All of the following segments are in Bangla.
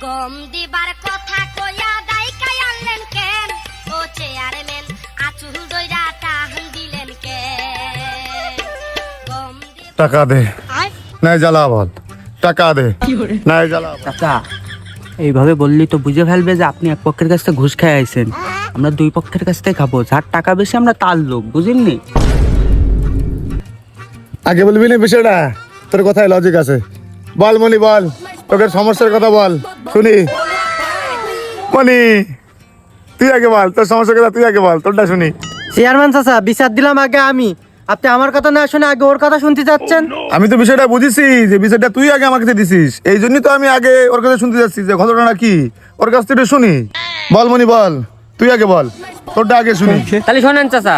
গম দিবার কথা কইয়া দাইকাই আনলেন কেন ও চেয়ারম্যান আচুল দইরা টাহান দিলেন কেন গম টাকা দে নাই জ্বালাবাদ টাকা দে নাই জ্বালাবাদ চাচা এইভাবে বললি তো বুঝে ফেলবে যে আপনি এক পক্ষের কাছ থেকে ঘুষ খেয়ে আইছেন। আমরা দুই পক্ষের কাছ থেকে খাবো, যার টাকা বেশি আমরা তার লোক, বুঝেননি? আগে বলবি না বিষয়টা, তোর কথায় লজিক আছে। বল মনি বল, তোকে সমস্যার কথা বল শুনি। মনি তুই আগে বল, তোর সমস্যার কথা তুই আগে বল, তোরটা শুনি। চেয়ারম্যান চাচা বিচার দিলাম আগে আমি, আপনি আমার কথা না শুনে আগে ওর কথা শুনতে যাচ্ছেন। আমি তো বিষয়টা বুঝেছি যে বিষয়টা তুই আগে আমার কাছে দিছিস, এই জন্যই তো আমি আগে ওর কাছে শুনতে যাচ্ছি যে ঘটনাটা কি, ওর কাছ থেকে শুনি। বল মনি বল, তুই আগে বল, তোরটা আগে শুনি। তাহলে শোনেন চাচা,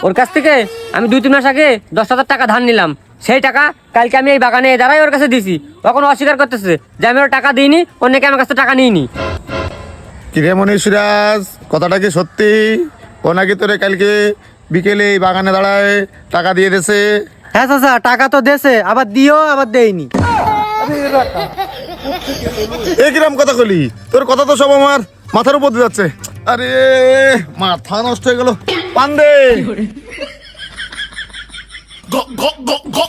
ওর কাছ থেকে আমি 2-3 মাস আগে 10,000 টাকা ধার নিলাম। সেই টাকা কালকে আমি এই বাগানে দাঁড়াই ওর কাছে দিছি। তখন অস্বীকার করতেছে যে আমি ওর টাকা দিইনি, অন্য নাকি আমার কাছে টাকা নিইনি। কিরে মনি সিরাজ, কথাটা কি সত্যি? ও নাকি তোরে কালকে বিকেলে এই বাগানে দাঁড়ায় টাকা দিয়ে দিয়েছে? হ্যাঁ চাচা, টাকা তো দেছে, আবার দিও আবার দেয়নি। এই কিরম কথা কলি? তোর কথা তো সব আমার মাথার উপর দিয়ে যাচ্ছে। আরে মাথা নষ্ট হয়ে গেল। পান্দে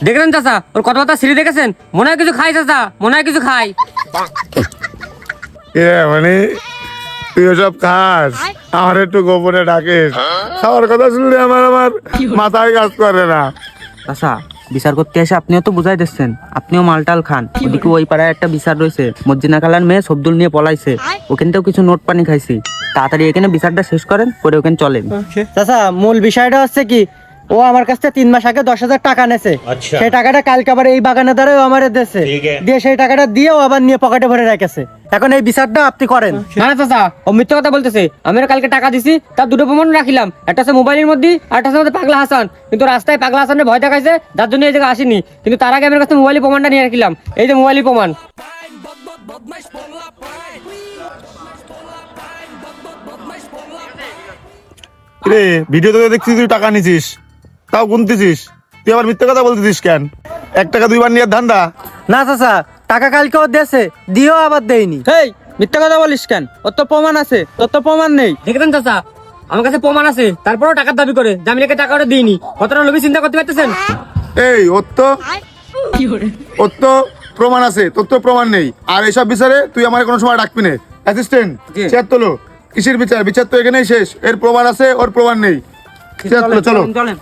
দেখলেন চাচা, ওর কথাবার্তা সিঁড়ি দেখেছেন? মনে হয় কিছু খাই চাচা, মনে হয় কিছু খাই। মানে তুই ওসব খাস, আমার একটু গোপনে ডাকিস। খাওয়ার কথা শুনলে আমার মাথায় কাজ করে না। চাচা বিচার করতে এসে আপনিও তো বুঝাই দিচ্ছেন, আপনিও মালটাল খান। ওদিকে ওই পাড়ায় একটা বিচার রয়েছে, মজ্জিনা খালার মেয়ে সবদুল নিয়ে পলাইছে, ওখানটাও কিছু নোট পানি খাইছি। তাড়াতাড়ি এখানে বিচারটা শেষ করেন, করে ওখানে চলেন। চাচা মূল বিষয়টা হচ্ছে কি, ও আমার কাছ থেকে 3 মাস আগে 10,000 টাকা নেছে। সেই টাকাটা কালকে আবার এই বাগানে দ্বারা আমার দেশে দিয়ে, সেই টাকাটা দিয়েও আবার নিয়ে পকেটে ভরে রেখেছে। এখন এই বিচারটা আপনি করেন। না না চাচা, ও মিথ্যা কথা বলতেছে। আমি ওর কালকে টাকা দিছি, তার 2টো প্রমাণ রাখিলাম। একটা হচ্ছে মোবাইলের মধ্যে, আর একটা হচ্ছে পাগলা হাসান। কিন্তু রাস্তায় পাগলা হাসানের ভয় দেখাইছে, যার জন্য এই জায়গায় আসেনি। কিন্তু তার আগে আমার কাছে মোবাইলের প্রমাণটা নিয়ে রাখিলাম। এই যে মোবাইলের প্রমাণ। রে ভিডিও তো দেখছিস তুই টাকা নিছিস, তাও গুনতেছিস, তুই আবার মিথ্যে কথা বলতেছিস কেন? 1 টাকা 2 বার নিয়ে ধান্দা? না চাচা, টাকা কালকে ও দেছে, দিয়েও আবার দেয়নি। এই মিথ্যা কথা বলিস কেন? ওর তো প্রমাণ আছে, তোর তো প্রমাণ নেই। দেখেছেন চাচা, আমার কাছে প্রমাণ আছে, তারপরেও টাকার দাবি করে। জামিলাকে টাকা ওটা দিইনি। কতটা লোভী চিন্তা করতে পারতেছেন? এই ওর তো প্রমাণ আছে, তোর তো প্রমাণ নেই। আর এইসব বিচারে তুই আমার কোনো সময় ডাকবি না। অ্যাসিস্ট্যান্ট চেয়ার তোলো। কিসের বিচার? বিচার তো এখানেই শেষ। এর প্রমাণ আছে, ওর প্রমাণ নেই। চেয়ার তোলো, চলো। চলেন।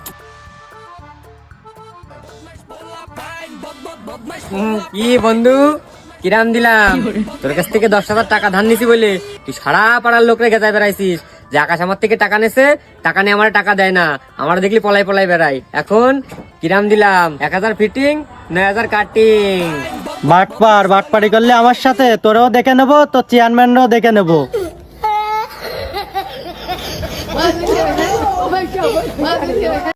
কি বন্ধু, কিরাম দিলাম? তোর কাছ থেকে 10,000 টাকা ধার নিছি বলে তুই সারা পাড়ার লোকরে গেজায় বেড়াইছিস যে আকাশ আমার থেকে টাকা নেছে, টাকা নিয়ে আমার টাকা দেয় না, আমার দেখলি পলাই পলাই বেড়াই। এখন কিরাম দিলাম? 1,000 ফিটিং, 9,000 কাটিং। বাটপাড়ি করলে আমার সাথে, তোরেও দেখে নেবো, তোর চেয়ারম্যানরাও দেখে নেবো।